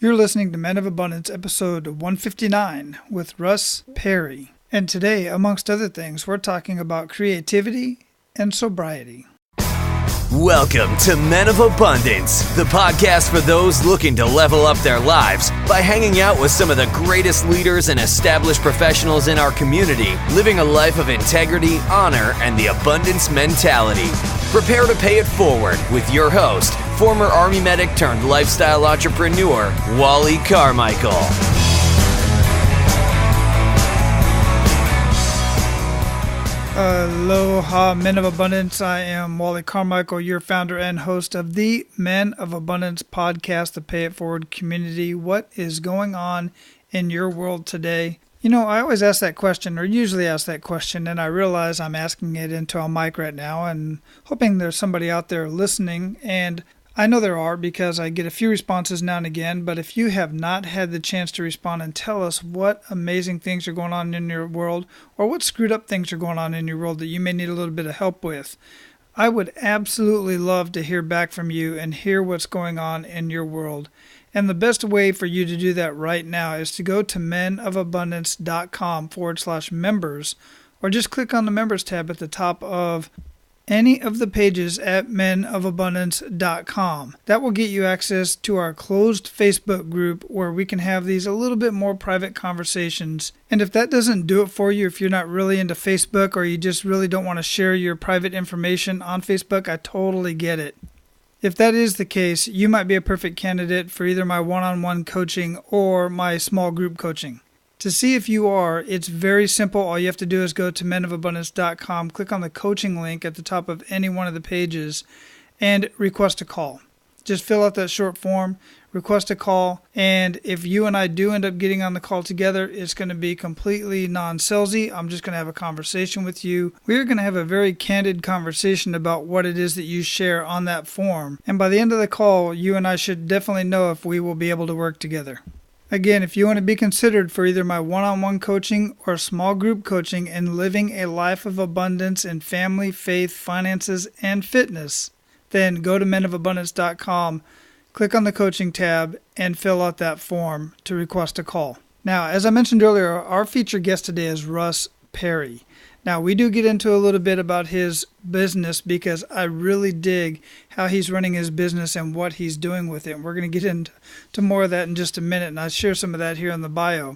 You're listening to Men of Abundance, episode 159 with Russ Perry. And today, amongst other things, we're talking about creativity and sobriety. Welcome to Men of Abundance, the podcast for those looking to level up their lives by hanging out with some of the greatest leaders and established professionals in our community, living a life of integrity, honor, and the abundance mentality. Prepare to pay it forward with your host, former Army medic turned lifestyle entrepreneur, Wally Carmichael. Aloha, Men of Abundance. I am Wally Carmichael, your founder and host of the Men of Abundance podcast, the Pay It Forward community. What is going on in your world today? You know, I always ask that question, or usually ask that question, and I realize I'm asking it into a mic right now and hoping there's somebody out there listening. And I know there are because I get a few responses now and again, but if you have not had the chance to respond and tell us what amazing things are going on in your world or what screwed up things are going on in your world that you may need a little bit of help with, I would absolutely love to hear back from you and hear what's going on in your world. And the best way for you to do that right now is to go to menofabundance.com/members, or just click on the members tab at the top of any of the pages at menofabundance.com. That will get you access to our closed Facebook group where we can have these a little bit more private conversations. And if that doesn't do it for you, if you're not really into Facebook or you just really don't want to share your private information on Facebook, I totally get it. If that is the case, you might be a perfect candidate for either my one-on-one coaching or my small group coaching. To see if you are, it's very simple. All you have to do is go to menofabundance.com, click on the coaching link at the top of any one of the pages, and request a call. Just fill out that short form, request a call, and if you and I do end up getting on the call together, it's going to be completely non-salesy. I'm just going to have a conversation with you. We're going to have a very candid conversation about what it is that you share on that form. And by the end of the call, you and I should definitely know if we will be able to work together. Again, if you want to be considered for either my one-on-one coaching or small group coaching and living a life of abundance in family, faith, finances, and fitness, then go to menofabundance.com, click on the coaching tab, and fill out that form to request a call. Now, as I mentioned earlier, our featured guest today is Russ Perry. Now, we do get into a little bit about his business because I really dig how he's running his business and what he's doing with it. And we're going to get into more of that in just a minute, and I'll share some of that here in the bio.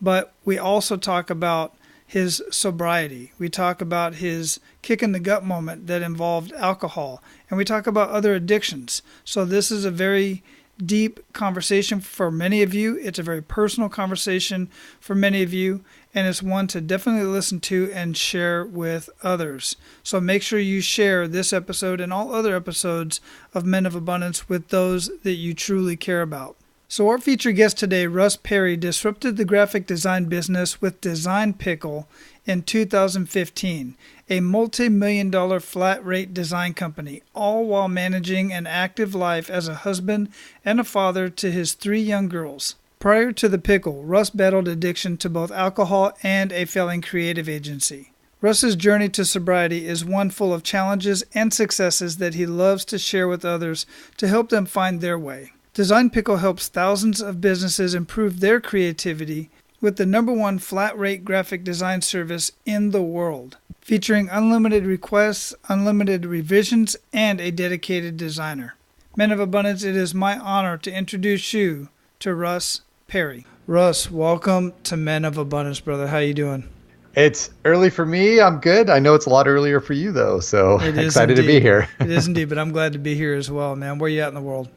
But we also talk about his sobriety. We talk about his kick-in-the-gut moment that involved alcohol. And we talk about other addictions. So this is a very deep conversation for many of you. It's a very personal conversation for many of you, and it's one to definitely listen to and share with others. So make sure you share this episode and all other episodes of Men of Abundance with those that you truly care about. So our featured guest today, Russ Perry, disrupted the graphic design business with Design Pickle in 2015, a multi-million-dollar flat-rate design company, all while managing an active life as a husband and a father to his 3 young girls. Prior to the pickle, Russ battled addiction to both alcohol and a failing creative agency. Russ's journey to sobriety is one full of challenges and successes that he loves to share with others to help them find their way. Design Pickle helps thousands of businesses improve their creativity with the #1 flat-rate graphic design service in the world, featuring unlimited requests, unlimited revisions, and a dedicated designer. Men of Abundance, it is my honor to introduce you to Russ Perry. Russ, welcome to Men of Abundance, brother. How you doing? It's early for me. I'm good. I know it's a lot earlier for you, though, so excited indeed. to be here. It is indeed, but I'm glad to be here as well, man. Where are you at in the world?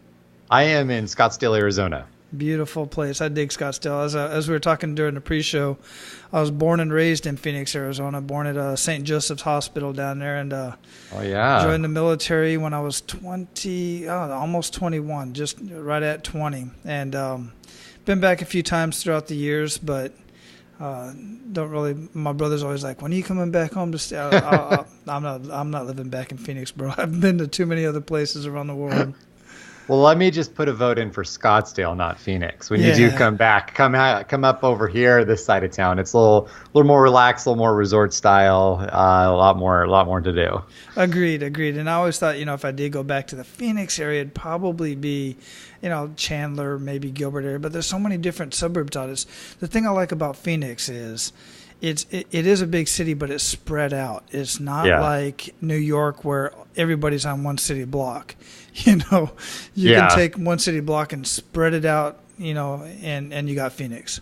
I am in Scottsdale, Arizona. Beautiful place. I dig Scottsdale. As we were talking during the pre-show, I was born and raised in Phoenix, Arizona, born at St. Joseph's Hospital down there, and joined the military when I was almost 21, just right at 20, and been back a few times throughout the years, but don't really. My brother's always like, "When are you coming back home to stay?" I'm not living back in Phoenix, bro. I've been to too many other places around the world. Well, let me just put a vote in for Scottsdale, not Phoenix. When you do come back, come up over here, this side of town. It's a little more relaxed, a little more resort style, a lot more to do. Agreed. And I always thought, if I did go back to the Phoenix area, it'd probably be, Chandler, maybe Gilbert area. But there's so many different suburbs out. The thing I like about Phoenix is it is a big city, but it's spread out. It's not like New York where everybody's on one city block. You can take one city block and spread it out, and you got Phoenix.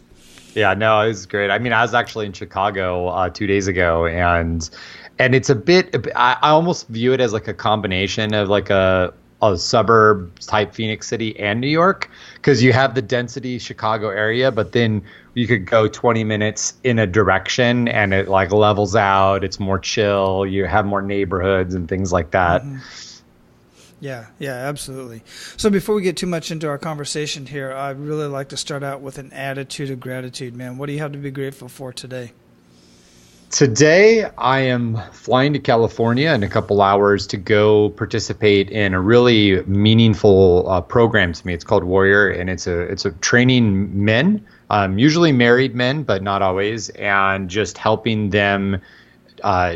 Yeah, no, it was great. I mean, I was actually in Chicago 2 days ago, and it's a bit. I almost view it as like a combination of like a suburb type Phoenix City and New York, because you have the density Chicago area, but then you could go 20 minutes in a direction and it like levels out. It's more chill. You have more neighborhoods and things like that. Mm-hmm. Yeah, absolutely. So before we get too much into our conversation here, I'd really like to start out with an attitude of gratitude, man. What do you have to be grateful for today? Today, I am flying to California in a couple hours to go participate in a really meaningful program to me. It's called Warrior, and it's a training men, usually married men, but not always, and just helping them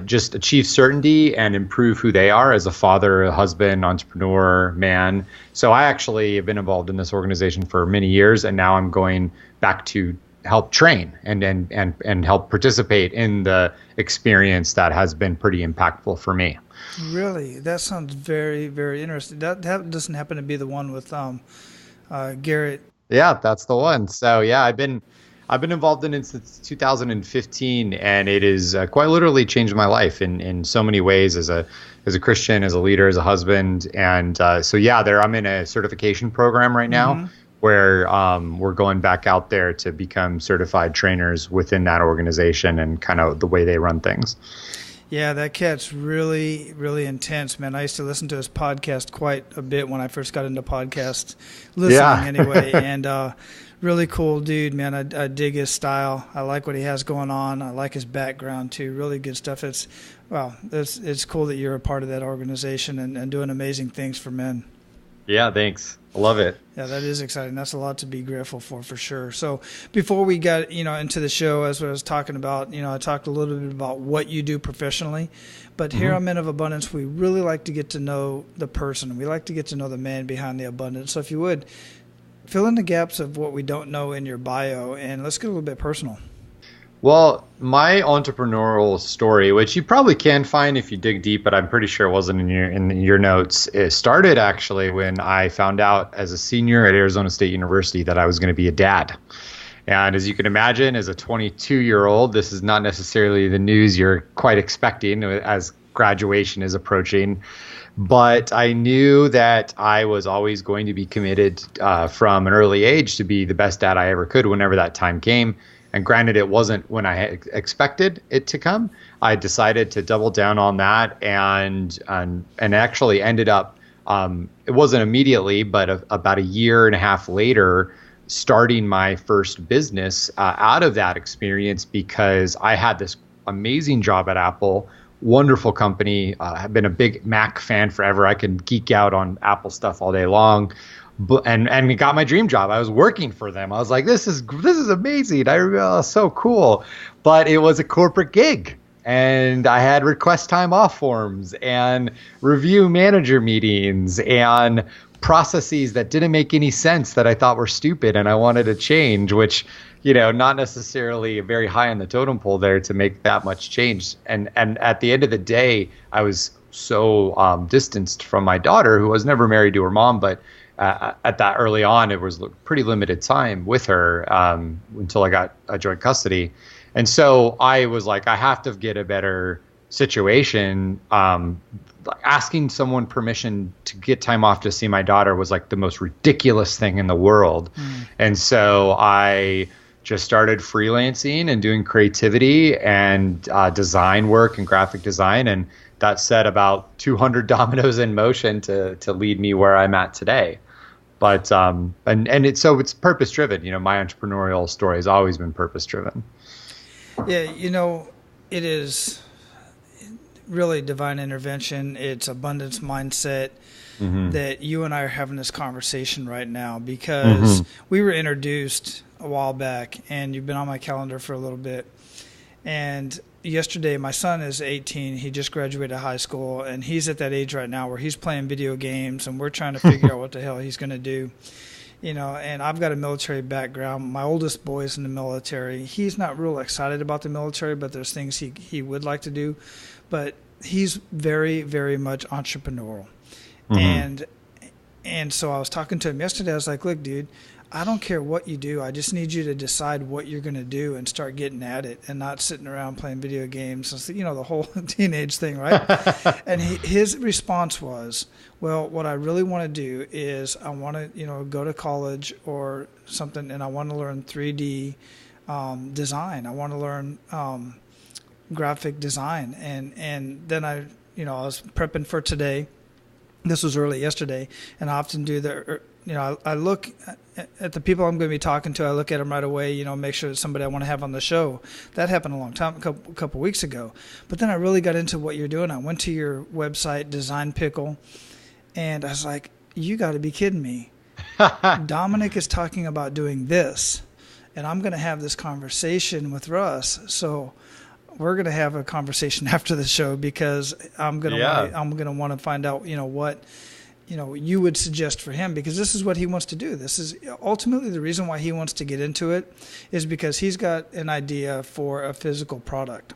just achieve certainty and improve who they are as a father, a husband, entrepreneur, man. So I actually have been involved in this organization for many years, and now I'm going back to help train and help participate in the experience that has been pretty impactful for me. Really? That sounds very, very interesting. That doesn't happen to be the one with Garrett. Yeah, that's the one. So yeah, I've been involved in it since 2015, and it has quite literally changed my life in so many ways as a Christian, as a leader, as a husband. And so yeah, I'm in a certification program right now. Mm-hmm. Where we're going back out there to become certified trainers within that organization and kind of the way they run things. Yeah, that cat's really, really intense, man. I used to listen to his podcast quite a bit when I first got into podcast listening anyway. And really cool dude, man. I dig his style. I like what he has going on. I like his background too. Really good stuff. It's cool that you're a part of that organization and doing amazing things for men. Yeah, thanks. I love it. Yeah, that is exciting. That's a lot to be grateful for sure. So before we got, into the show, as I was talking about, I talked a little bit about what you do professionally, but here on Men of Abundance, we really like to get to know the person. We like to get to know the man behind the abundance. So if you would, fill in the gaps of what we don't know in your bio, and let's get a little bit personal. Well, my entrepreneurial story, which you probably can find if you dig deep, but I'm pretty sure it wasn't in your notes, it started actually when I found out as a senior at Arizona State University that I was going to be a dad. And as you can imagine, as a 22-year-old, this is not necessarily the news you're quite expecting as graduation is approaching. But I knew that I was always going to be committed from an early age to be the best dad I ever could whenever that time came. And granted, it wasn't when I expected it to come. I decided to double down on that and actually ended up, it wasn't immediately, but about a year and a half later, starting my first business out of that experience, because I had this amazing job at Apple, wonderful company. I've been a big Mac fan forever. I can geek out on Apple stuff all day long. And got my dream job. I was working for them. I was like, this is amazing. So cool. But it was a corporate gig, and I had request time off forms and review manager meetings and processes that didn't make any sense that I thought were stupid and I wanted to change, which, not necessarily very high on the totem pole there to make that much change. And at the end of the day, I was so distanced from my daughter, who was never married to her mom, but at that early on, it was pretty limited time with her until I got joint custody. And so I was like, I have to get a better situation. Asking someone permission to get time off to see my daughter was like the most ridiculous thing in the world. And so I just started freelancing and doing creativity and design work and graphic design. And that set about 200 dominoes in motion to lead me where I'm at today. But it's purpose driven. My entrepreneurial story has always been purpose driven. Yeah, it is really divine intervention. It's abundance mindset. that you and I are having this conversation right now, because we were introduced a while back, and you've been on my calendar for a little bit. And yesterday, my son is 18. He just graduated high school, and he's at that age right now where he's playing video games, and we're trying to figure out what the hell he's going to do. And I've got a military background. My oldest boy is in the military. He's not real excited about the military, but there's things he would like to do. But he's very, very much entrepreneurial. And so I was talking to him yesterday. I was like, look, dude, I don't care what you do. I just need you to decide what you're going to do and start getting at it, and not sitting around playing video games. So, the whole teenage thing, right? And his response was, well, what I really want to do is I want to, go to college or something, and I want to learn 3D design. I want to learn graphic design. And then I was prepping for today. This was early yesterday, and I often do I look at the people I'm going to be talking to. I look at them right away, make sure it's somebody I want to have on the show. That happened a couple weeks ago. But then I really got into what you're doing. I went to your website, Design Pickle, and I was like, you got to be kidding me. Dominic is talking about doing this, and I'm going to have this conversation with Russ. So we're going to have a conversation after the show, because I'm going to want to find out, what you would suggest for him, because this is what he wants to do. This is ultimately the reason why he wants to get into it, is because he's got an idea for a physical product,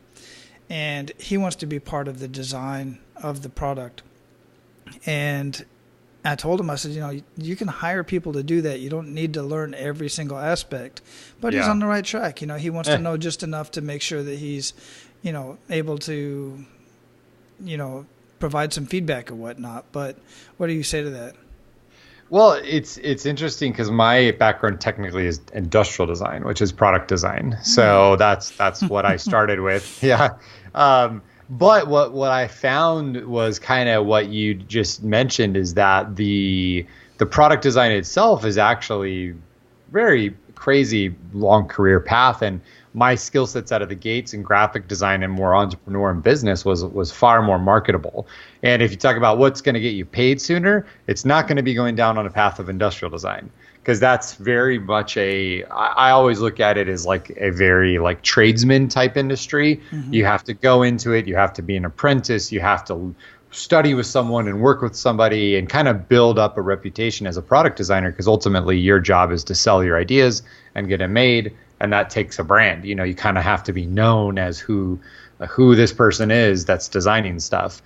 and he wants to be part of the design of the product. And I told him, I said, you can hire people to do that. You don't need to learn every single aspect, but he's on the right track. He wants to know just enough to make sure that he's, able to, provide some feedback or whatnot. But what do you say to that? Well, it's interesting because my background technically is industrial design, which is product design. So that's what I started with. Yeah. But what I found was kind of what you just mentioned, is that the product design itself is actually very crazy long career path, and my skill sets out of the gates in graphic design and more entrepreneur and business was far more marketable. And if you talk about what's going to get you paid sooner, it's not going to be going down on a path of industrial design, because that's very much I always look at it as like a very like tradesman type industry. You have to go into it. You have to be an apprentice. You have to study with someone and work with somebody and kind of build up a reputation as a product designer, because ultimately your job is to sell your ideas and get them made. And that takes a brand. You kind of have to be known as who this person is that's designing stuff.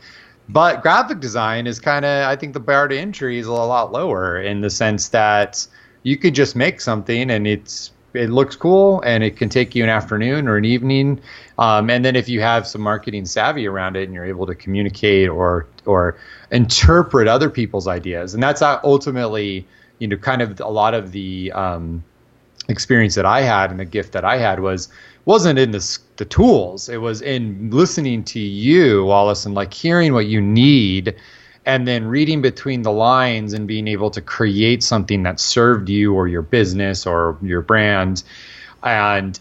But graphic design is kind of, I think the bar to entry is a lot lower, in the sense that you could just make something and it looks cool, and it can take you an afternoon or an evening. And then if you have some marketing savvy around it and you're able to communicate or interpret other people's ideas, and that's ultimately, kind of a lot of the experience that I had, and the gift that I had wasn't in the tools. It was in listening to you, Wallace, and like hearing what you need, and then reading between the lines and being able to create something that served you or your business or your brand, and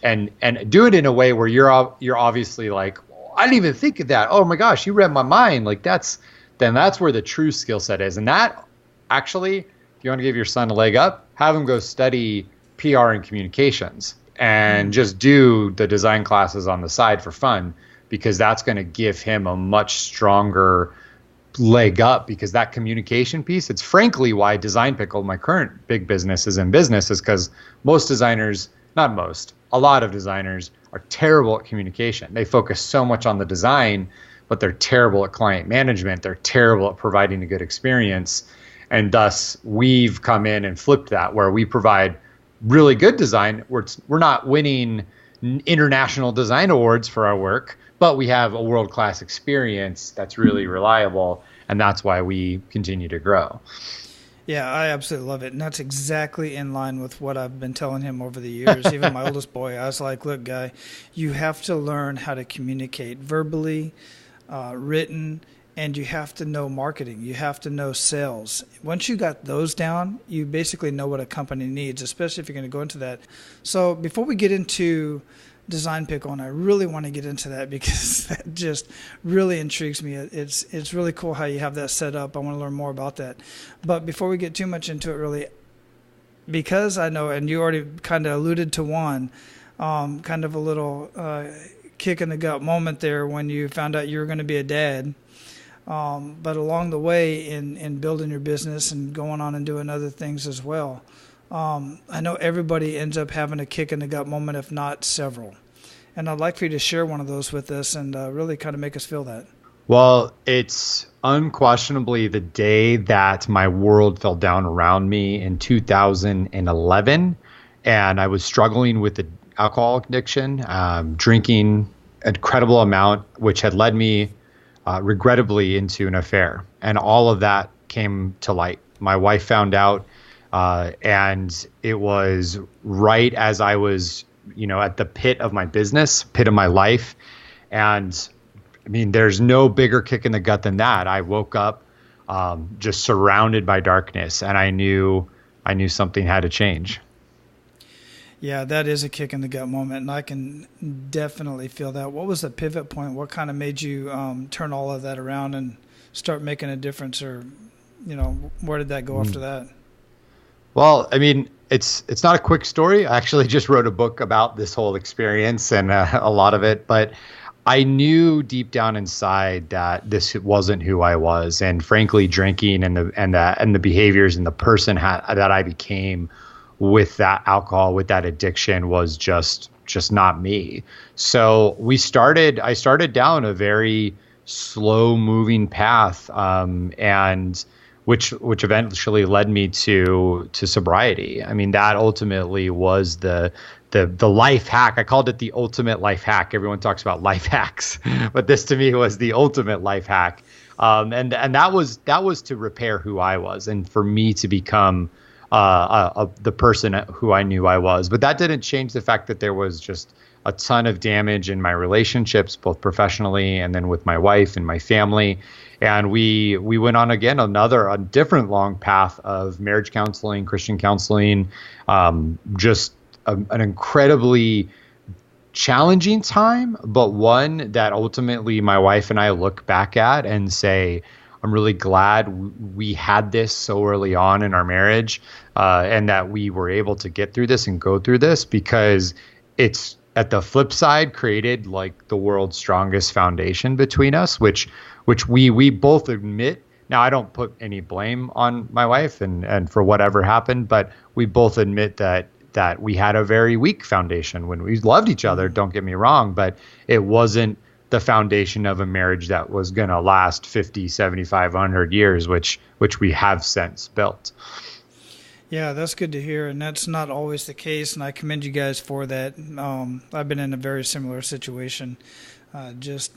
do it in a way where you're obviously like, I didn't even think of that. Oh my gosh, you read my mind. Like that's where the true skill set is. And that actually, if you want to give your son a leg up, have him go study PR and communications and just do the design classes on the side for fun, because that's going to give him a much stronger leg up, because that communication piece, it's frankly why Design Pickle, my current big business, is in business, is because a lot of designers are terrible at communication. They focus so much on the design, but they're terrible at client management. They're terrible at providing a good experience. And thus we've come in and flipped that, where we provide really good design. We're not winning international design awards for our work, but we have a world-class experience that's really reliable, and that's why we continue to grow. Yeah, I absolutely love it. And that's exactly in line with what I've been telling him over the years. Even my oldest boy, I was like, look, guy, you have to learn how to communicate verbally, written, and you have to know marketing. You have to know sales. Once you got those down, you basically know what a company needs, especially if you're going to go into that. So before we get into Design Pickle, and I really want to get into that because that just really intrigues me. It's really cool how you have that set up. I want to learn more about that. But before we get too much into it, really, because I know, and you already kind of alluded to one, kind of a little kick in the gut moment there when you found out you were going to be a dad. But along the way in building your business and going on and doing other things as well, I know everybody ends up having a kick in the gut moment, if not several. And I'd like for you to share one of those with us and really kind of make us feel that. Well, it's unquestionably the day that my world fell down around me in 2011. And I was struggling with the alcohol addiction, drinking an incredible amount, which had led me regrettably into an affair. And all of that came to light. My wife found out. And it was right as I was, at the pit of my business, pit of my life. And I mean, there's no bigger kick in the gut than that. I woke up just surrounded by darkness, and I knew something had to change. Yeah, that is a kick in the gut moment, and I can definitely feel that. What was the pivot point? What kind of made you turn all of that around and start making a difference, or, where did that go after that? Well, I mean, it's not a quick story. I actually just wrote a book about this whole experience and a lot of it, but I knew deep down inside that this wasn't who I was, and frankly, drinking and the behaviors and the person that I became with that alcohol, with that addiction, was just not me. So I started down a very slow moving path, and which eventually led me to sobriety. I mean, that ultimately was the life hack. I called it the ultimate life hack. Everyone talks about life hacks, but this to me was the ultimate life hack. And that was to repair who I was, and for me to become the person who I knew I was. But that didn't change the fact that there was just a ton of damage in my relationships, both professionally and then with my wife and my family. And we went on again a different long path of marriage counseling, Christian counseling, just an incredibly challenging time, but one that ultimately my wife and I look back at and say, I'm really glad we had this so early on in our marriage, and that we were able to get through this and go through this, because it's, at the flip side, created like the world's strongest foundation between us, which we both admit. Now, I don't put any blame on my wife and for whatever happened, but we both admit that we had a very weak foundation when we loved each other. Don't get me wrong, but it wasn't the foundation of a marriage that was going to last 50, 75, 100 years, which we have since built. Yeah, that's good to hear, and that's not always the case, and I commend you guys for that. I've been in a very similar situation, just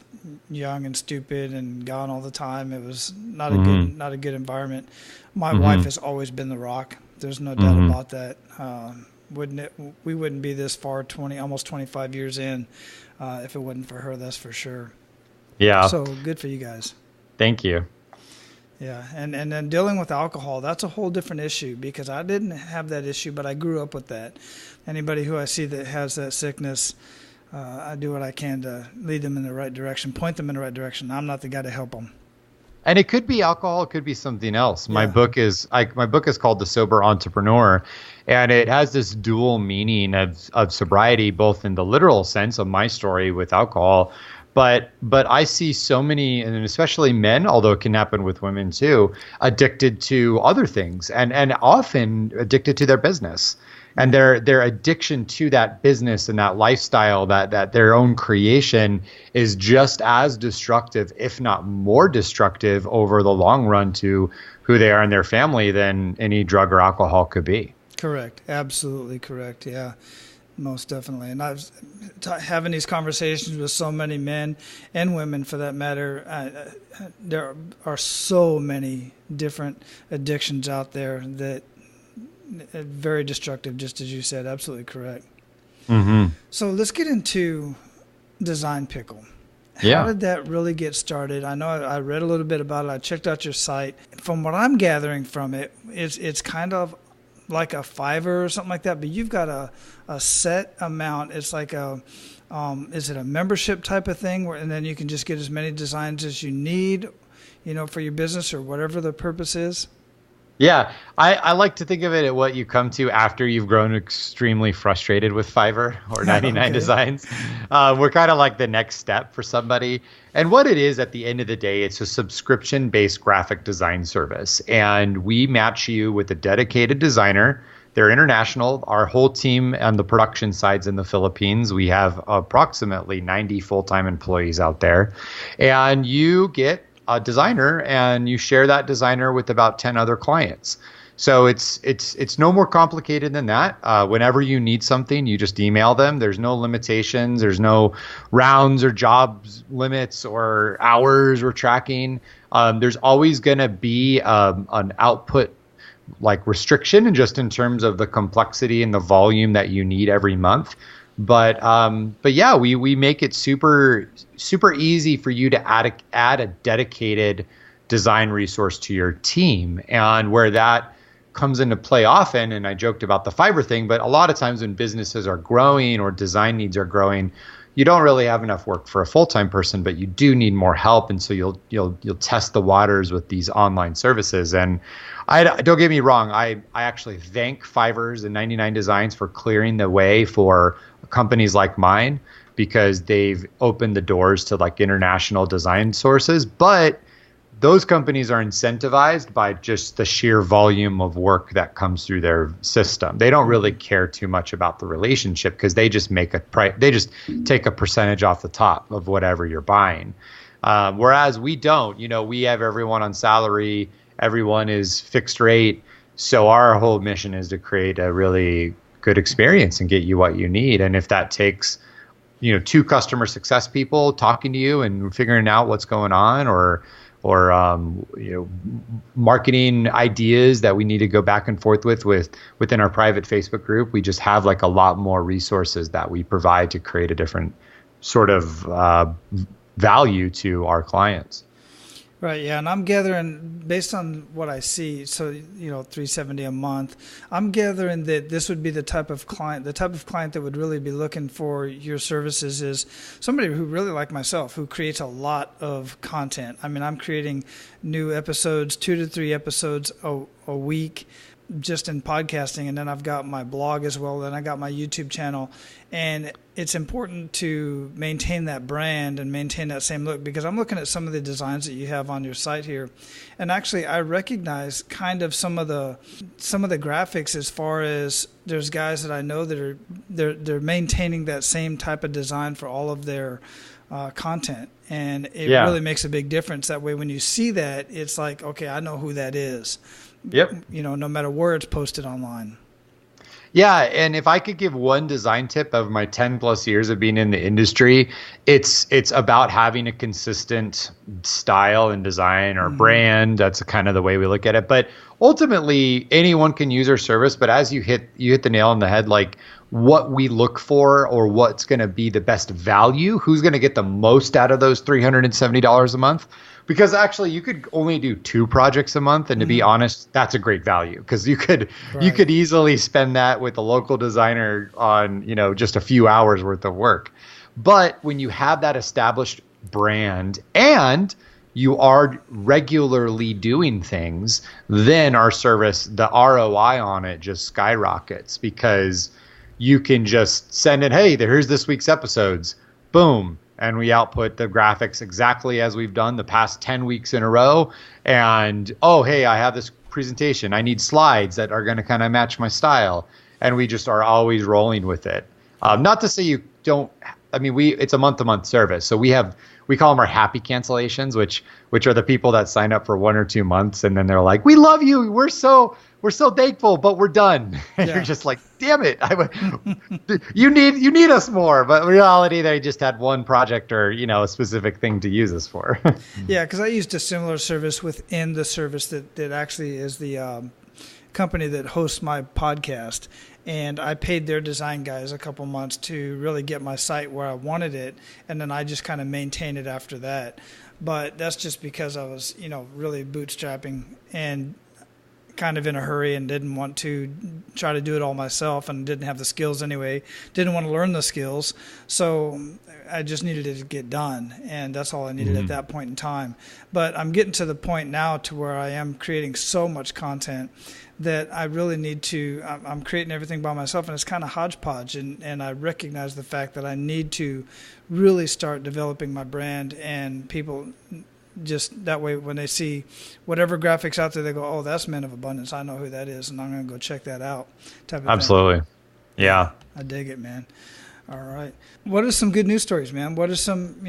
young and stupid and gone all the time. It was not a good environment. My wife has always been the rock. There's no doubt about that. We wouldn't be this far, almost 25 years in, if it wasn't for her. That's for sure. Yeah. So good for you guys. Thank you. Yeah, and then dealing with alcohol, that's a whole different issue, because I didn't have that issue, but I grew up with that. Anybody who I see that has that sickness, I do what I can to lead them in the right direction, point them in the right direction. I'm not the guy to help them. And it could be alcohol, it could be something else. My book is called The Sober Entrepreneur, and it has this dual meaning of sobriety, both in the literal sense of my story with alcohol, but I see so many, and especially men, although it can happen with women too, addicted to other things, and often addicted to their business. And their addiction to that business and that lifestyle, that their own creation, is just as destructive, if not more destructive, over the long run to who they are and their family than any drug or alcohol could be. Correct. Absolutely correct. Yeah, most definitely. And I was having these conversations with so many men and women, for that matter. There are so many different addictions out there that very destructive, just as you said. Absolutely correct. So let's get into Design Pickle. How did that really get started? I know I read a little bit about it. I checked out your site. From what I'm gathering from it, it's kind of like a Fiverr or something like that, but you've got a set amount. It's like is it a membership type of thing and then you can just get as many designs as you need, for your business or whatever the purpose is? Yeah, I like to think of it at what you come to after you've grown extremely frustrated with Fiverr or 99 Okay. Designs. We're kind of like the next step for somebody. And what it is at the end of the day, it's a subscription-based graphic design service. And we match you with a dedicated designer. They're international. Our whole team on the production side's in the Philippines. We have approximately 90 full-time employees out there. And you get a designer and you share that designer with about 10 other clients. So it's no more complicated than that. Whenever you need something, you just email them. There's no limitations. There's no rounds or jobs limits or hours or tracking. There's always going to be an output like restriction, and just in terms of the complexity and the volume that you need every month. But yeah, we make it super easy for you to add a dedicated design resource to your team. And where that comes into play often, and I joked about the Fiverr thing, but a lot of times when businesses are growing or design needs are growing, you don't really have enough work for a full-time person, but you do need more help. And so you'll test the waters with these online services. And don't get me wrong, I actually thank Fiverr's and 99 Designs for clearing the way for companies like mine, because they've opened the doors to like international design sources. But those companies are incentivized by just the sheer volume of work that comes through their system. They don't really care too much about the relationship, because they just they just take a percentage off the top of whatever you're buying. Whereas we don't. We have everyone on salary. Everyone is fixed rate. So our whole mission is to create a really good experience and get you what you need. And if that takes, 2 customer success people talking to you and figuring out what's going on, or marketing ideas that we need to go back and forth within our private Facebook group, we just have like a lot more resources that we provide to create a different sort of value to our clients. Right, yeah, and I'm gathering, based on what I see, so, $370 a month, I'm gathering that this would be the type of client that would really be looking for your services is somebody who really, like myself, who creates a lot of content. I mean, I'm creating new episodes, 2 to 3 episodes a week, just in podcasting, and then I've got my blog as well, then I got my YouTube channel, and it's important to maintain that brand and maintain that same look, because I'm looking at some of the designs that you have on your site here, and actually I recognize kind of some of the graphics, as far as there's guys that I know that are they're maintaining that same type of design for all of their content, and it really makes a big difference. That way, when you see that, it's like, okay, I know who that is. Yep. No matter where it's posted online. Yeah, and if I could give one design tip of my 10 plus years of being in the industry, it's about having a consistent style and design or brand. That's kind of the way we look at it. But ultimately, anyone can use our service. But as you hit the nail on the head, like what we look for, or what's going to be the best value, who's going to get the most out of those $370 a month. Because actually, you could only do 2 projects a month, and to be honest, that's a great value, because you could easily spend that with a local designer on just a few hours worth of work. But when you have that established brand and you are regularly doing things, then our service, the ROI on it just skyrockets, because you can just send it, hey, here's this week's episodes, boom. And we output the graphics exactly as we've done the past 10 weeks in a row. And, oh, hey, I have this presentation. I need slides that are going to kind of match my style. And we just are always rolling with it. Not to say you don't, it's a month-to-month service. So we call them our happy cancellations, which are the people that sign up for 1 or 2 months. And then they're like, we love you. We're so thankful, but we're done. And you're just like, damn it. You need us more. But in reality, they just had one project or, a specific thing to use us for. Yeah, because I used a similar service within the service that actually is the company that hosts my podcast. And I paid their design guys a couple months to really get my site where I wanted it. And then I just kind of maintained it after that. But that's just because I was, really bootstrapping. And kind of in a hurry and didn't want to try to do it all myself and didn't have the skills anyway, didn't want to learn the skills. So I just needed it to get done, and that's all I needed at that point in time. But I'm getting to the point now to where I am creating so much content that I really need to, I'm creating everything by myself, and it's kind of hodgepodge, and I recognize the fact that I need to really start developing my brand, and people just that way when they see whatever graphics out there, they go, oh, that's Men of Abundance. I know who that is, and I'm going to go check that out. Type of Absolutely. Thing. Yeah. I dig it, man. All right. What are some good news stories, man? What are some,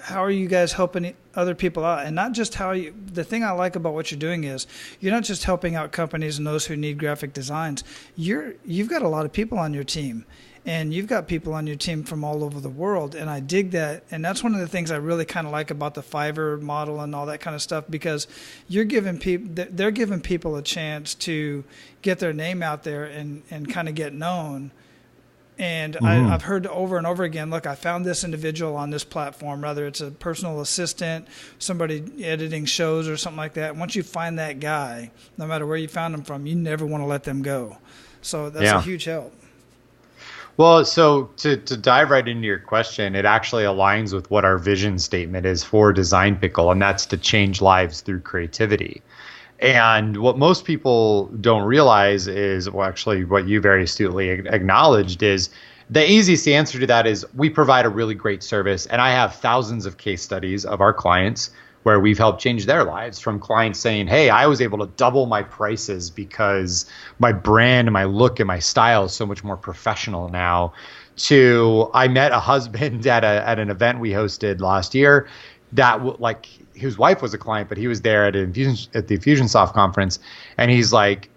how are you guys helping other people out? And not just the thing I like about what you're doing is you're not just helping out companies and those who need graphic designs. You've got a lot of people on your team, and you've got people on your team from all over the world. And I dig that. And that's one of the things I really kind of like about the Fiverr model and all that kind of stuff, because they're giving people a chance to get their name out there and kind of get known. And I've heard over and over again, look, I found this individual on this platform, whether it's a personal assistant, somebody editing shows or something like that. Once you find that guy, no matter where you found them from, you never want to let them go. So that's a huge help. Well, so to dive right into your question, it actually aligns with what our vision statement is for Design Pickle, and that's to change lives through creativity. And what most people don't realize is, well, actually what you very astutely acknowledged is the easiest answer to that is we provide a really great service. And I have thousands of case studies of our clients where we've helped change their lives, from clients saying, hey, I was able to double my prices because my brand and my look and my style is so much more professional now, to I met a husband at an event we hosted last year that his wife was a client, but he was there at the Infusionsoft conference, and he's like,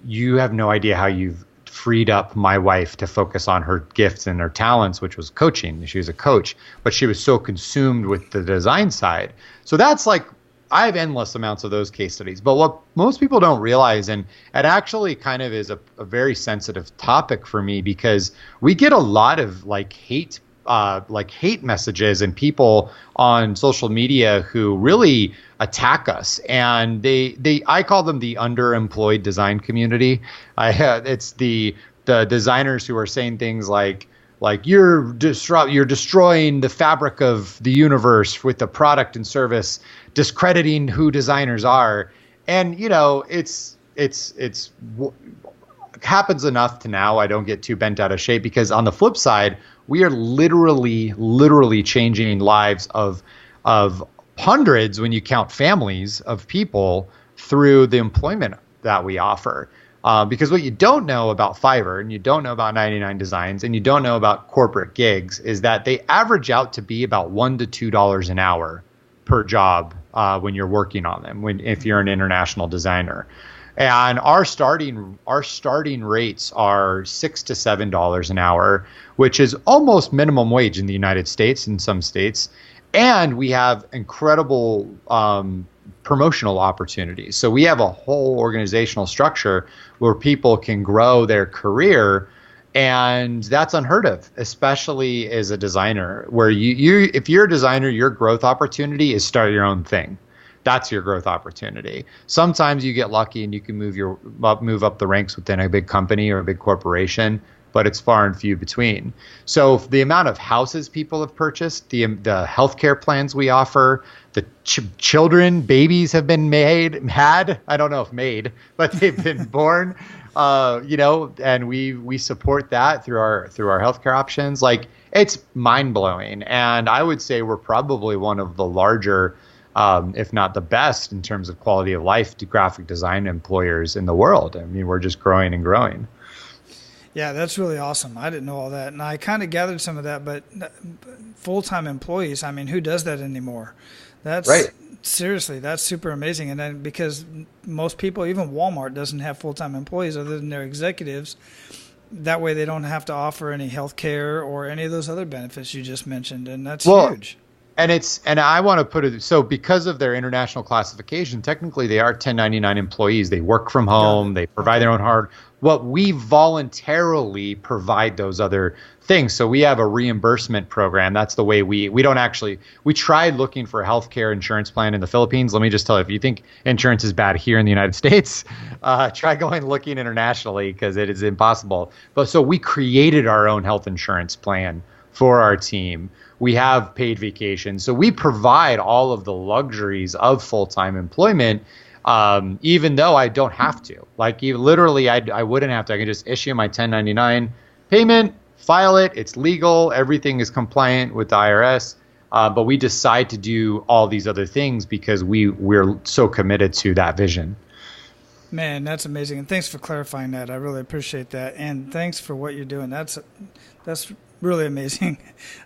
you have no idea how you've freed up my wife to focus on her gifts and her talents, which was coaching. She was a coach, but she was so consumed with the design side. So that's I have endless amounts of those case studies. But what most people don't realize, and it actually kind of is a very sensitive topic for me, because we get a lot of hate messages and people on social media who really attack us, and I call them the underemployed design community. It's the designers who are saying things like you're destroying the fabric of the universe with the product and service, discrediting who designers are. And it's happens enough to now I don't get too bent out of shape, because on the flip side, we are literally changing lives of hundreds, when you count families, of people through the employment that we offer. Because what you don't know about Fiverr, and you don't know about 99 Designs, and you don't know about corporate gigs, is that they average out to be about $1 to $2 an hour per job when you're working on them, if you're an international designer. And our starting rates are $6 to $7 an hour, which is almost minimum wage in the United States in some states. And we have incredible promotional opportunities. So we have a whole organizational structure where people can grow their career, and that's unheard of, especially as a designer, where if you're a designer, your growth opportunity is start your own thing. That's your growth opportunity. Sometimes you get lucky and you can move up the ranks within a big company or a big corporation, but it's far and few between. So the amount of houses people have purchased, the healthcare plans we offer, the babies have been had, I don't know if made, but they've been born, and we support that through our healthcare options. It's mind blowing. And I would say we're probably one of the larger, if not the best in terms of quality of life to graphic design employers in the world. I mean, we're just growing and growing. Yeah, that's really awesome. I didn't know all that. And I kind of gathered some of that, but full-time employees, I mean, who does that anymore? That's right. Seriously, that's super amazing. And then because most people, even Walmart doesn't have full-time employees other than their executives. That way they don't have to offer any health care or any of those other benefits you just mentioned. And that's huge. And I want to put it so because of their international classification, technically they are 1099 employees. They work from home. They provide their own hard. What we voluntarily provide those other things. So we have a reimbursement program. That's the way we don't actually. We tried looking for a healthcare insurance plan in the Philippines. Let me just tell you, if you think insurance is bad here in the United States, try going looking internationally because it is impossible. But so we created our own health insurance plan for our team. We have paid vacation. So we provide all of the luxuries of full-time employment, even though I don't have to. Like literally, I wouldn't have to. I can just issue my 1099 payment, file it. It's legal. Everything is compliant with the IRS. But we decide to do all these other things because we're so committed to that vision. Man, that's amazing. And thanks for clarifying that. I really appreciate that. And thanks for what you're doing. That's really amazing.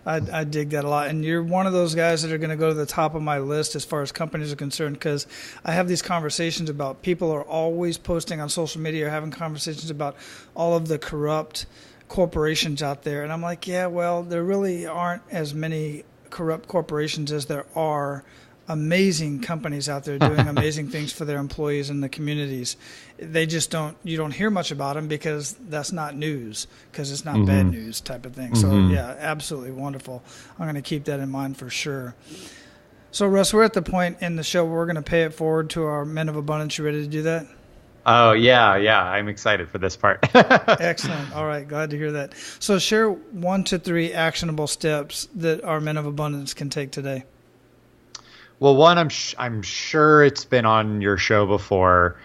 I dig that a lot. And you're one of those guys that are going to go to the top of my list as far as companies are concerned, because I have these conversations about people are always posting on social media or having conversations about all of the corrupt corporations out there. And I'm like, yeah, well, there really aren't as many corrupt corporations as there are amazing companies out there doing amazing things for their employees and the communities. They just you don't hear much about them because that's not news, because it's not bad news type of thing. So yeah, absolutely wonderful. I'm going to keep that in mind for sure. So Russ, we're at the point in the show where we're going to pay it forward to our Men of Abundance. You ready to do that? Oh, yeah. I'm excited for this part. Excellent. All right. Glad to hear that. So share 1 to 3 actionable steps that our Men of Abundance can take today. Well, one, I'm sure it's been on your show before.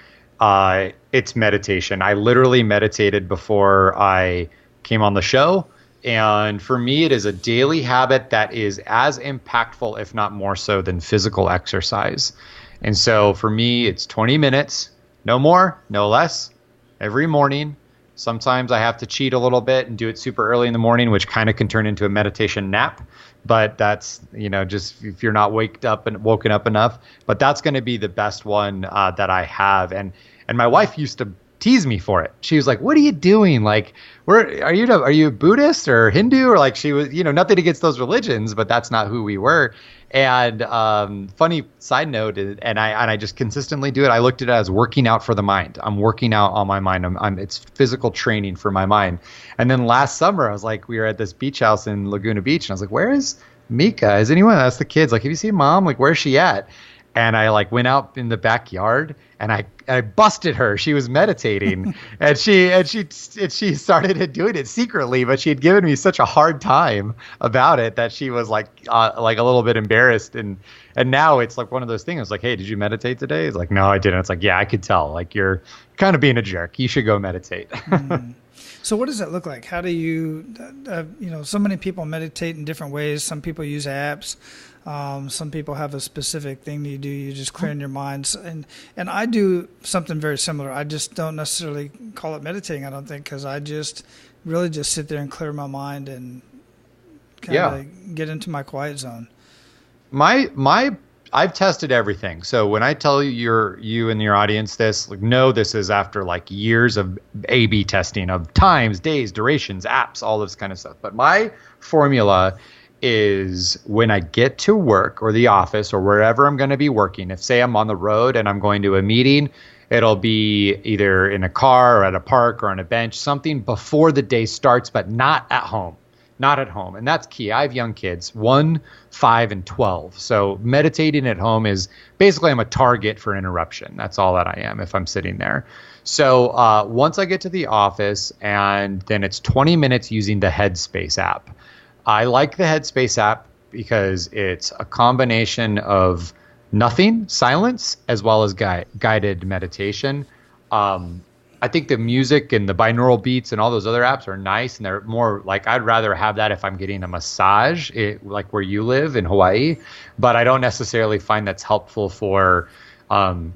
It's meditation. I literally meditated before I came on the show. And for me, it is a daily habit that is as impactful, if not more so, than physical exercise. And so for me, it's 20 minutes, no more, no less, every morning. Sometimes I have to cheat a little bit and do it super early in the morning, which kind of can turn into a meditation nap. But that's, just if you're not woken up enough. But that's going to be the best one that I have. And my wife used to tease me for it. She was like, "What are you doing? Like, are you Buddhist or Hindu?" Or like she was, nothing against those religions, but that's not who we were. And funny side note, and I just consistently do it. I looked at it as working out for the mind. I'm working out on my mind. It's physical training for my mind. And then last summer, I was like, we were at this beach house in Laguna Beach, and I was like, "Where is Mika? Is anyone?" That's the kids. Like, "Have you seen Mom? Like, where's she at?" And I went out in the backyard and I busted her. She was meditating and she started doing it secretly, but she had given me such a hard time about it that she was like a little bit embarrassed. And now it's like one of those things. It's like, "Hey, did you meditate today?" It's like, "No, I didn't." It's like, "Yeah, I could tell. Like, you're kind of being a jerk. You should go meditate." So what does that look like? How do you, so many people meditate in different ways. Some people use apps. Some people have a specific thing that you do. You just clear in your minds. And I do something very similar. I just don't necessarily call it meditating, I don't think, because I just really just sit there and clear my mind and kind of get into my quiet zone. I've tested everything. So when I tell you and your audience this, this is after years of A/B testing of times, days, durations, apps, all this kind of stuff. But my formula is when I get to work or the office or wherever I'm going to be working, if say I'm on the road and I'm going to a meeting, it'll be either in a car or at a park or on a bench, something before the day starts, but not at home. Not at home. And that's key. I have young kids, 1, 5, and 12. So meditating at home is basically I'm a target for interruption. That's all that I am if I'm sitting there. So once I get to the office, and then it's 20 minutes using the Headspace app. I like the Headspace app because it's a combination of nothing, silence, as well as guided meditation. I think the music and the binaural beats and all those other apps are nice, and they're more I'd rather have that if I'm getting a massage, like where you live in Hawaii, but I don't necessarily find that's helpful for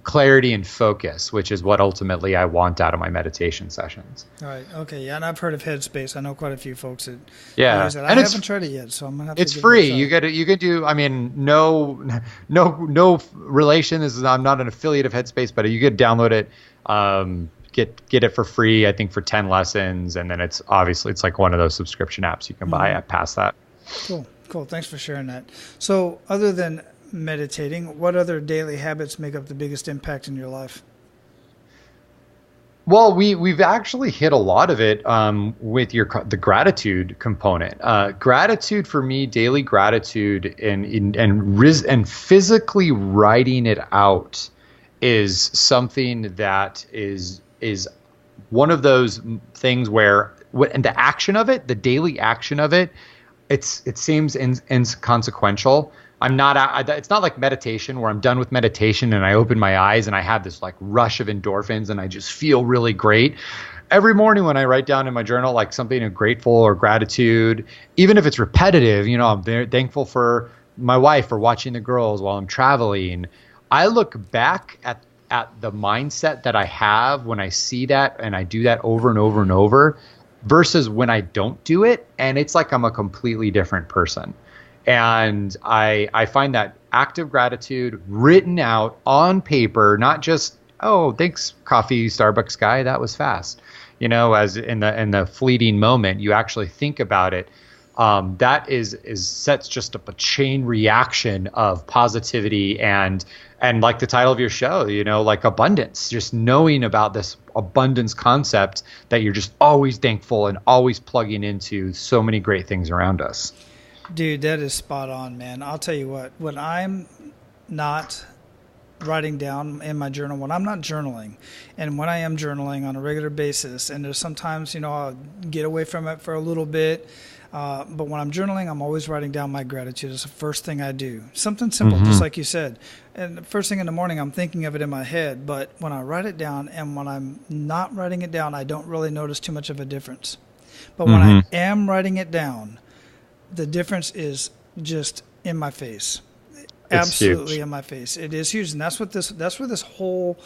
clarity and focus, which is what ultimately I want out of my meditation sessions. All right. Okay. Yeah. And I've heard of Headspace. I know quite a few folks that use it. I haven't tried it yet, so I'm gonna have to. It's free. You can do. I mean, no relation. I'm not an affiliate of Headspace, but you could download it. Get it for free, I think, for 10 lessons, and then it's like one of those subscription apps you can buy past that. Cool. Cool. Thanks for sharing that. So other than meditating, what other daily habits make up the biggest impact in your life? Well, we've actually hit a lot of it with the gratitude component. Gratitude for me, daily gratitude, and physically writing it out is something that is one of those things where, and the action of it, the daily action of it, it seems inconsequential. It's not like meditation where I'm done with meditation and I open my eyes and I have this like rush of endorphins and I just feel really great. Every morning when I write down in my journal, like something of grateful or gratitude, even if it's repetitive, I'm very thankful for my wife for watching the girls while I'm traveling. I look back at the mindset that I have when I see that and I do that over and over and over versus when I don't do it. And it's like I'm a completely different person. And I find that active gratitude written out on paper, not just, oh, thanks, coffee, Starbucks guy, that was fast. As in the fleeting moment, you actually think about it. That sets just up a chain reaction of positivity and like the title of your show, like abundance, just knowing about this abundance concept that you're just always thankful and always plugging into so many great things around us. Dude, that is spot on, man. I'll tell you what, when I'm not writing down in my journal, when I'm not journaling, and when I am journaling on a regular basis, and there's sometimes, I'll get away from it for a little bit, but when I'm journaling, I'm always writing down my gratitude. It's the first thing I do. Something simple, just like you said. And the first thing in the morning, I'm thinking of it in my head, but when I write it down and when I'm not writing it down, I don't really notice too much of a difference. But when I am writing it down, the difference is just in my face. Absolutely huge. In my face. It is huge. And that's where this whole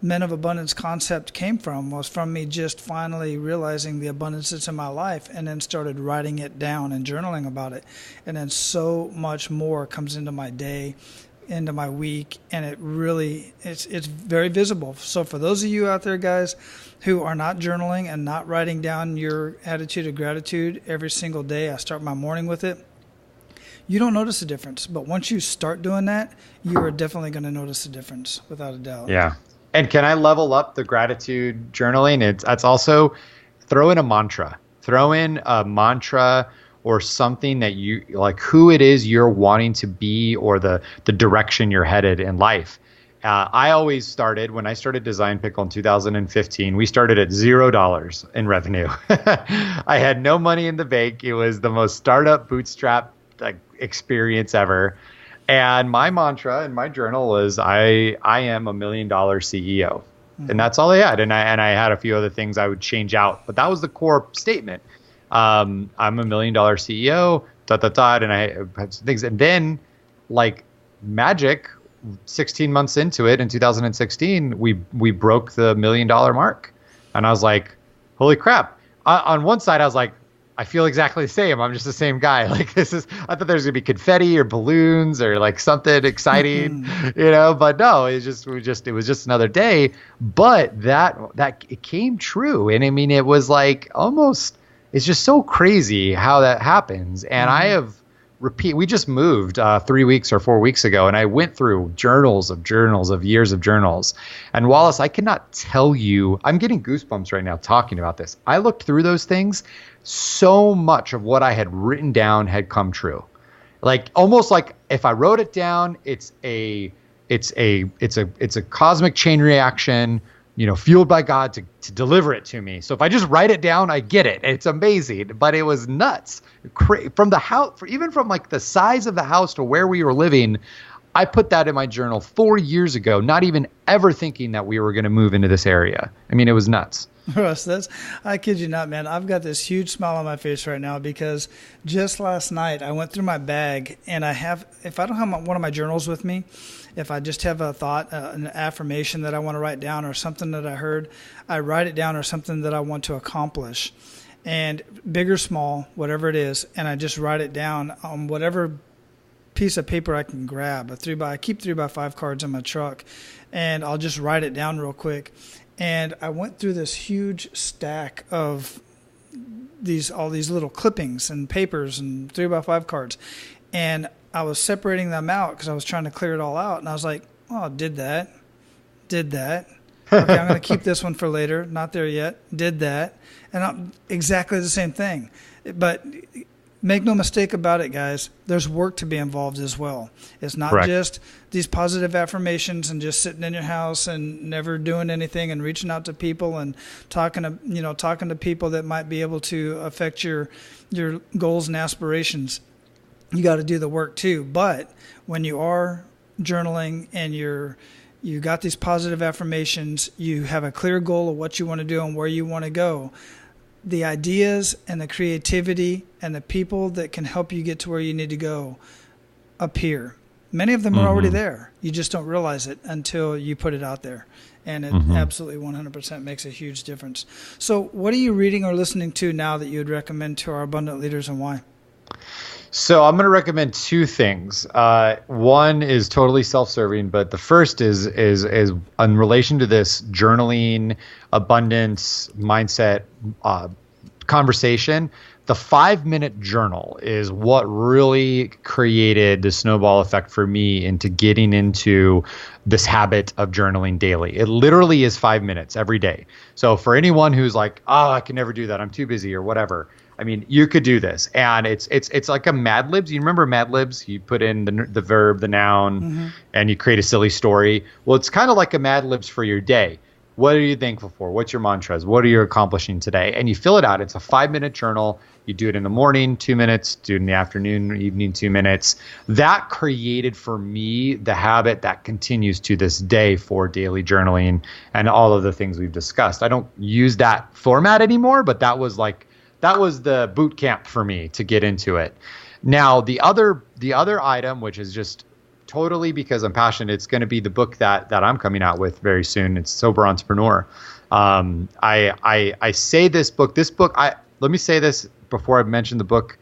Men of Abundance concept came from, was from me just finally realizing the abundance that's in my life and then started writing it down and journaling about it. And then so much more comes into my day, into my week, and it's very visible. So for those of you out there, guys, who are not journaling and not writing down your attitude of gratitude every single day, I start my morning with it, you don't notice a difference. But once you start doing that, you are definitely going to notice a difference, without a doubt. Yeah. And can I level up the gratitude journaling? It's also throw in a mantra. Throw in a mantra or something that you like, who it is you're wanting to be, or the direction you're headed in life. I always started, when I started Design Pickle in 2015, we started at $0 in revenue. I had no money in the bank. It was the most startup bootstrap experience ever. And my mantra in my journal was, I am $1 million CEO. And that's all I had. And I had a few other things I would change out, but that was the core statement. I'm $1 million CEO, and I had some things. And then, like magic, 16 months into it, in 2016, we broke the $1 million mark. And I was like, holy crap. On one side, I was like, I feel exactly the same. I'm just the same guy. Like, I thought there was gonna be confetti or balloons or like something exciting, but no, it was just another day. But that it came true. And I mean, it was like almost, it's just so crazy how that happens. And I have we just moved 3 weeks or 4 weeks ago, and I went through journals of years of journals. And Wallace, I cannot tell you, I'm getting goosebumps right now talking about this. I looked through those things. So much of what I had written down had come true. Like, almost like if I wrote it down, it's a cosmic chain reaction, fueled by God to deliver it to me. So if I just write it down, I get it. It's amazing. But it was nuts. From the house, even from like the size of the house to where we were living, I put that in my journal 4 years ago, not even ever thinking that we were going to move into this area. I mean, it was nuts. Russ, I kid you not, man. I've got this huge smile on my face right now because just last night I went through my bag, and if I don't have one of my journals with me, if I just have a thought, an affirmation that I want to write down, or something that I heard, I write it down, or something that I want to accomplish, and big or small, whatever it is, and I just write it down on whatever piece of paper I can grab. I keep 3x5 cards in my truck, and I'll just write it down real quick. And I went through this huge stack of all these little clippings and papers and 3x5 cards, and I was separating them out because I was trying to clear it all out, and I was like, oh, did that. Okay, I'm going to keep this one for later. Not there yet. Did that. And exactly the same thing. But make no mistake about it, guys. There's work to be involved as well. It's not Correct. just these positive affirmations and just sitting in your house and never doing anything and reaching out to people and talking to people that might be able to affect your goals and aspirations. You got to do the work too. But when you are journaling and you got these positive affirmations, you have a clear goal of what you want to do and where you want to go, the ideas and the creativity and the people that can help you get to where you need to go appear. Many of them are already there. You just don't realize it until you put it out there. And it absolutely 100% makes a huge difference. So what are you reading or listening to now that you would recommend to our abundant leaders, and why? So I'm going to recommend two things. One is totally self-serving, but the first is in relation to this journaling, abundance, mindset conversation. The 5-minute journal is what really created the snowball effect for me into getting into this habit of journaling daily. It literally is 5 minutes every day. So for anyone who's like, oh, I can never do that, I'm too busy or whatever, I mean, you could do this, and it's like a Mad Libs. You remember Mad Libs? You put in the verb, the noun, and you create a silly story. Well, it's kind of like a Mad Libs for your day. What are you thankful for? What's your mantras? What are you accomplishing today? And you fill it out. It's a 5-minute journal. You do it in the morning, 2 minutes. Do it in the afternoon, evening, 2 minutes. That created for me the habit that continues to this day for daily journaling and all of the things we've discussed. I don't use that format anymore, but that was the boot camp for me to get into it. Now, the other item, which is just totally because I'm passionate, it's going to be the book that I'm coming out with very soon. It's Sober Entrepreneur. I say this book, let me say this before I mention the book.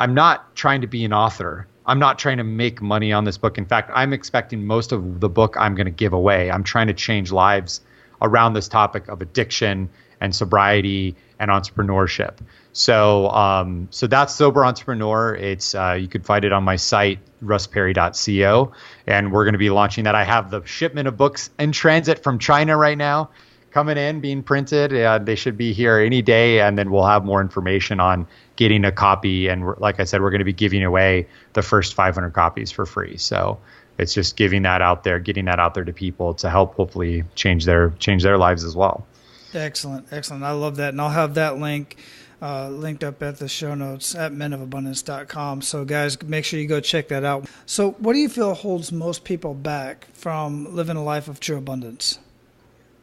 I'm not trying to be an author. I'm not trying to make money on this book. In fact, I'm expecting most of the book I'm going to give away. I'm trying to change lives around this topic of addiction and sobriety and entrepreneurship. So that's Sober Entrepreneur. It's you could find it on my site, russperry.co, and we're going to be launching that. I have the shipment of books in transit from China right now, coming in, being printed. They should be here any day, and then we'll have more information on getting a copy. And like I said, we're going to be giving away the first 500 copies for free. So it's just getting that out there to people to help hopefully change their lives as well. Excellent. I love that. And I'll have that link linked up at the show notes at menofabundance.com. So guys, make sure you go check that out. So what do you feel holds most people back from living a life of true abundance?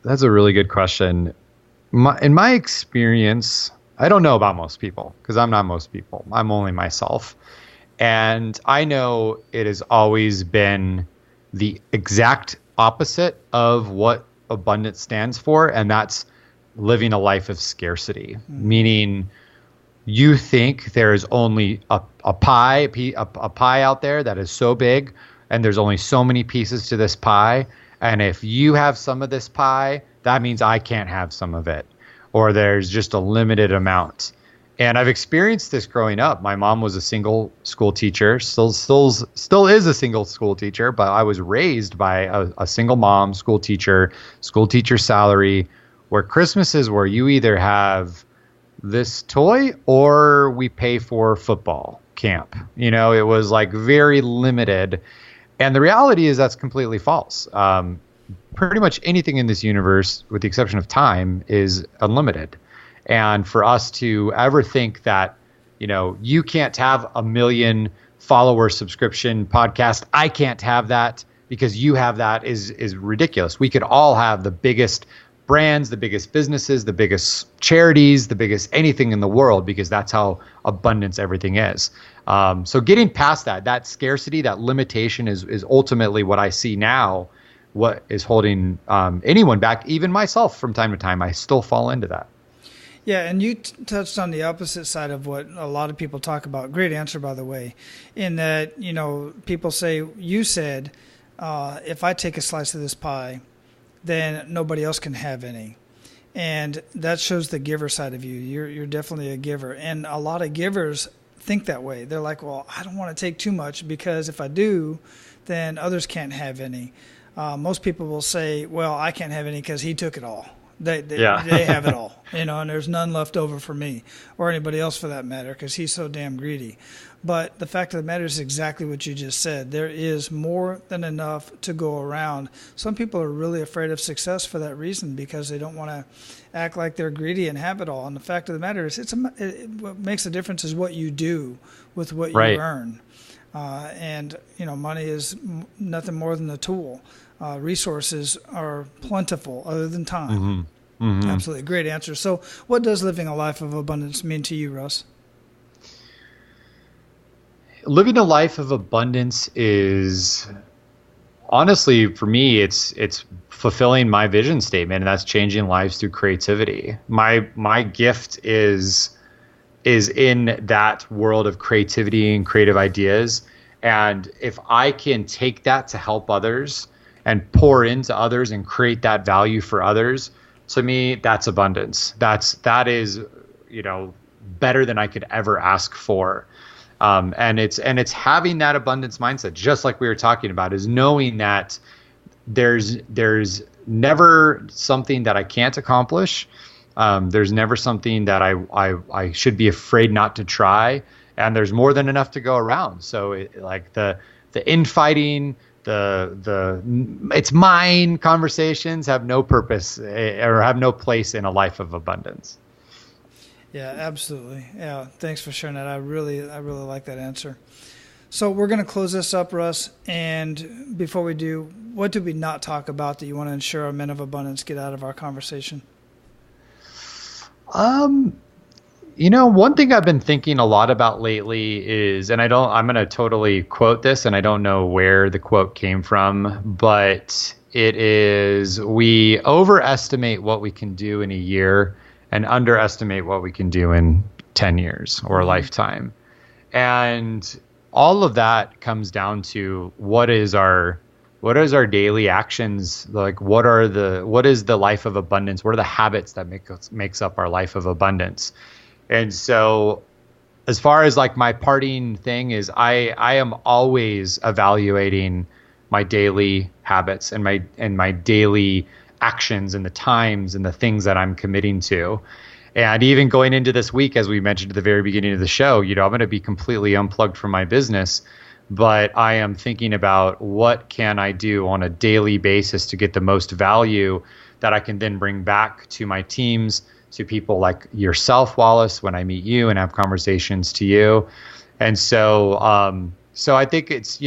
That's a really good question. In my experience, I don't know about most people because I'm not most people. I'm only myself. And I know it has always been the exact opposite of what abundance stands for, and that's living a life of scarcity, meaning you think there is only a pie out there that is so big, and there's only so many pieces to this pie, and if you have some of this pie, that means I can't have some of it, or there's just a limited amount. And I've experienced this growing up. My mom was a single school teacher, still is a single school teacher, but I was raised by a single mom, school teacher salary, where Christmas is where you either have this toy or we pay for football camp. You know, it was like very limited. And the reality is that's completely false. Pretty much anything in this universe, with the exception of time, is unlimited. And for us to ever think that, you know, you can't have a 1 million follower subscription podcast, I can't have that because you have that is ridiculous. We could all have the biggest brands, the biggest businesses, the biggest charities, the biggest anything in the world, because that's how abundance everything is. So getting past that scarcity, that limitation is ultimately what I see now, what is holding anyone back, even myself from time to time. I still fall into that. Yeah, and you touched on the opposite side of what a lot of people talk about. Great answer, by the way, in that, you know, people say, you said, if I take a slice of this pie, then nobody else can have any. And that shows the giver side of you. You're definitely a giver. And a lot of givers think that way. They're like, well, I don't want to take too much because if I do, then others can't have any. Most people will say, well, I can't have any because he took it all. They have it all, and there's none left over for me or anybody else for that matter because he's so damn greedy. But the fact of the matter is exactly what you just said. There is more than enough to go around. Some people are really afraid of success for that reason because they don't want to act like they're greedy and have it all. And the fact of the matter is what makes a difference is what you do with what you earn. And money is nothing more than a tool. Resources are plentiful other than time. Mm-hmm. Mm-hmm. Absolutely. Great answer. So what does living a life of abundance mean to you, Russ? Living a life of abundance is, honestly, for me, it's fulfilling my vision statement, and that's changing lives through creativity. My gift is in that world of creativity and creative ideas. And if I can take that to help others and pour into others and create that value for others, to me, that's abundance. That is, better than I could ever ask for. And it's having that abundance mindset, just like we were talking about, is knowing that there's never something that I can't accomplish. There's never something that I should be afraid not to try, and there's more than enough to go around. So the infighting, the it's mine conversations have no purpose or have no place in a life of abundance. Yeah, absolutely. Yeah, thanks for sharing that. I really like that answer. So we're going to close this up, Russ. And before we do, what did we not talk about that you want to ensure our men of abundance get out of our conversation? One thing I've been thinking a lot about lately is, and I'm going to totally quote this, and I don't know where the quote came from, but it is, we overestimate what we can do in a year and underestimate what we can do in 10 years or a lifetime. And all of that comes down to what is our daily actions, like what is the life of abundance? What are the habits that makes up our life of abundance? And so as far as like my parting thing is, I am always evaluating my daily habits and my daily actions and the times and the things that I'm committing to. And even going into this week, as we mentioned at the very beginning of the show, I'm going to be completely unplugged from my business, but I am thinking about what can I do on a daily basis to get the most value that I can then bring back to my teams, to people like yourself, Wallace, when I meet you and have conversations to you. And so I think it's,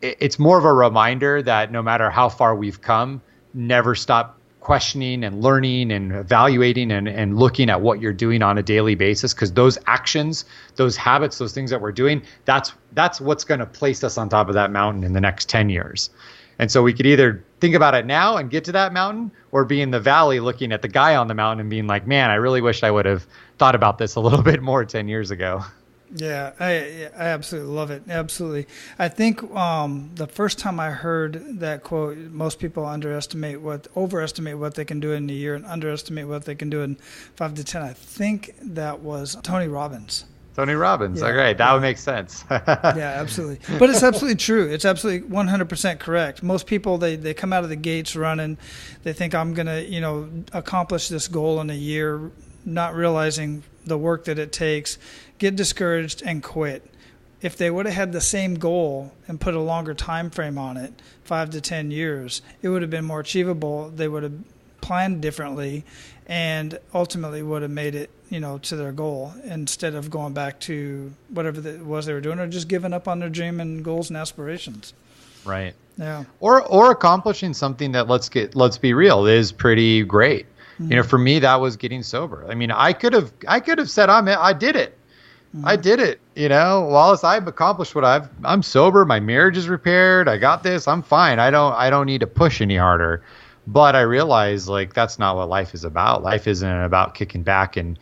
it's more of a reminder that no matter how far we've come, never stop questioning and learning and evaluating and looking at what you're doing on a daily basis, because those actions, those habits, those things that we're doing, that's what's going to place us on top of that mountain in the next 10 years. And so we could either think about it now and get to that mountain, or be in the valley looking at the guy on the mountain and being like, man, I really wish I would have thought about this a little bit more 10 years ago. Yeah, I absolutely love it. Absolutely. I think the first time I heard that quote, most people overestimate what they can do in a year and underestimate what they can do in 5 to 10. I think that was Tony Robbins. Tony Robbins. Yeah, okay, that would make sense. Yeah, absolutely. But it's absolutely true. It's absolutely 100% correct. Most people, they come out of the gates running. They think I'm going to, accomplish this goal in a year, not realizing the work that it takes, get discouraged and quit. If they would have had the same goal and put a longer time frame on it, 5 to 10 years, it would have been more achievable. They would have planned differently and ultimately would have made it, to their goal, instead of going back to whatever it was they were doing, or just giving up on their dream and goals and aspirations. Right. Yeah. Or accomplishing something that, let's be real, is pretty great. Mm-hmm. For me, that was getting sober. I mean, I could have said, I did it. Mm-hmm. I did it. Wallace, I've accomplished I'm sober. My marriage is repaired. I got this. I'm fine. I don't need to push any harder. But I realized, that's not what life is about. Life isn't about kicking back and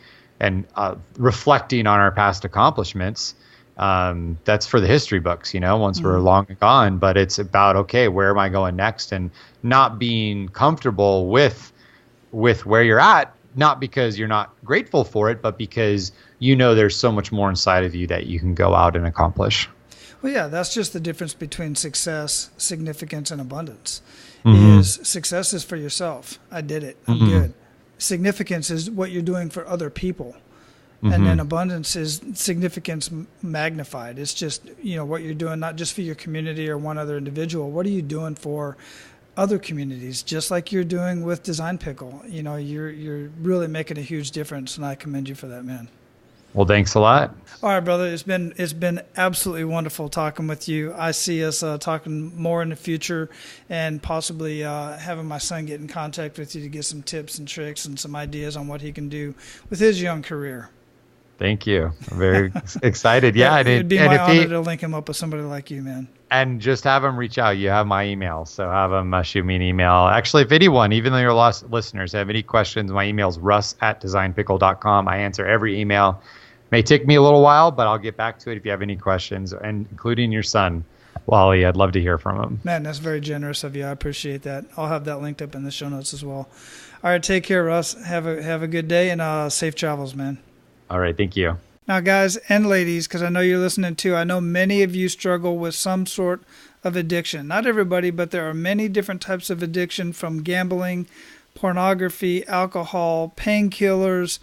reflecting on our past accomplishments. That's for the history books, once we're long gone. But it's about, okay, where am I going next? And not being comfortable with with where you're at, not because you're not grateful for it, but because you know there's so much more inside of you that you can go out and accomplish. Well, yeah, that's just the difference between success, significance, and abundance. Mm-hmm. Is success is for yourself. I did it. I'm good. Significance is what you're doing for other people. And then abundance is significance magnified. It's just, what you're doing, not just for your community or one other individual. What are you doing for other communities, just like you're doing with Design Pickle? You're really making a huge difference, and I commend you for that, man. Well, thanks a lot. All right, brother. It's been absolutely wonderful talking with you. I see us talking more in the future, and possibly having my son get in contact with you to get some tips and tricks and some ideas on what he can do with his young career. Thank you. I'm very excited. Yeah, it'd be my honor to link him up with somebody like you, man. And just have him reach out. You have my email, so have him shoot me an email. Actually, if anyone, even though you're lost listeners, have any questions, my email is russ@designpickle.com. I answer every email. May take me a little while, but I'll get back to it if you have any questions, and including your son, Wally. I'd love to hear from him. Man, that's very generous of you. I appreciate that. I'll have that linked up in the show notes as well. All right, take care, Russ. Have a good day, and safe travels, man. All right, thank you. Now, guys and ladies, because I know you're listening too, I know many of you struggle with some sort of addiction. Not everybody, but there are many different types of addiction, from gambling, pornography, alcohol, painkillers,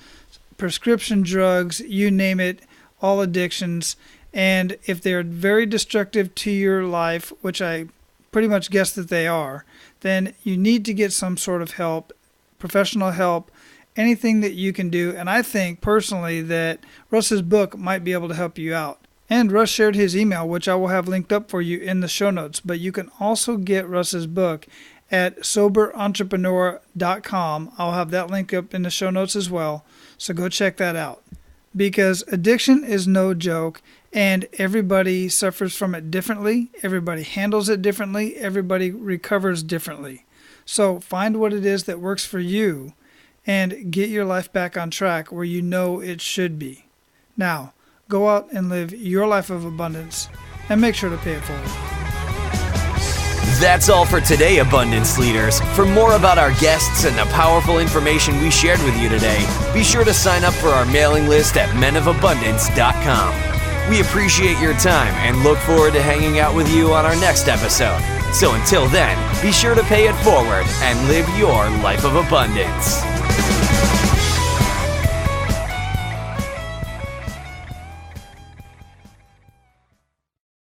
prescription drugs, you name it, all addictions. And if they're very destructive to your life, which I pretty much guess that they are, then you need to get some sort of help, professional help, anything that you can do. And I think personally that Russ's book might be able to help you out. And Russ shared his email, which I will have linked up for you in the show notes. But you can also get Russ's book at soberentrepreneur.com. I'll have that link up in the show notes as well. So go check that out. Because addiction is no joke, and everybody suffers from it differently. Everybody handles it differently. Everybody recovers differently. So find what it is that works for you and get your life back on track where you know it should be. Now, go out and live your life of abundance, and make sure to pay it forward. That's all for today, Abundance Leaders. For more about our guests and the powerful information we shared with you today, be sure to sign up for our mailing list at menofabundance.com. We appreciate your time and look forward to hanging out with you on our next episode. So until then, be sure to pay it forward and live your life of abundance.